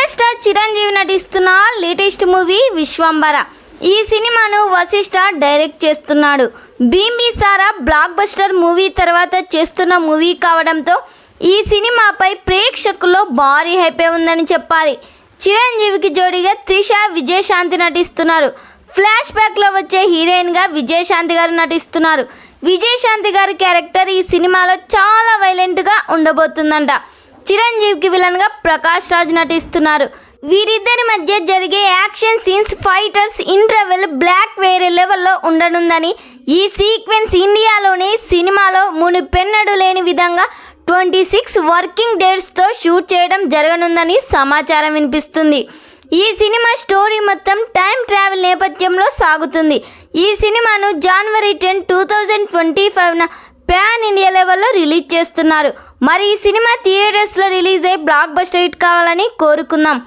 Megastar Chiranjeevi నటిస్తున్న latest movie Vishwambhara. ఈ సినిమాను వశిష్ఠ డైరెక్ట్ చేస్తున్నాడు. బింబిసారా బ్లాక్ బస్టర్ మూవీ తర్వాత చేస్తున్న మూవీ కావడంతో ఈ సినిమాపై ప్రేక్షకుల్లో భారీ హైపే ఉందని చెప్పాలి. చిరంజీవికి జోడీగా త్రిష, విజయశాంతి నటిస్తున్నారు. ఫ్లాష్ బ్యాక్లో వచ్చే హీరోయిన్గా విజయశాంతి గారు నటిస్తున్నారు. విజయశాంతి గారి క్యారెక్టర్ ఈ సినిమాలో చాలా వైలెంట్గా ఉండబోతుందంట. చిరంజీవికి విలన్గా ప్రకాష్ రాజ్ నటిస్తున్నారు. వీరిద్దరి మధ్య జరిగే action scenes, fighters, interval block వేరే లెవెల్లో ఉండనుందని, ఈ సీక్వెన్స్ ఇండియాలోని సినిమాలో మునుపెన్నడూ లేని విధంగా 26 వర్కింగ్ డేస్తో షూట్ చేయడం జరగనుందని సమాచారం వినిపిస్తుంది. ఈ సినిమా స్టోరీ మొత్తం టైం ట్రావెల్ నేపథ్యంలో సాగుతుంది. ఈ సినిమాను జనవరి 10, 2025న పాన్ ఇండియా లెవెల్లో రిలీజ్ చేస్తున్నారు. మరి ఈ సినిమా థియేటర్స్లో రిలీజ్ అయ్యి బ్లాక్ బస్టర్ హిట్ కావాలని కోరుకుందాం.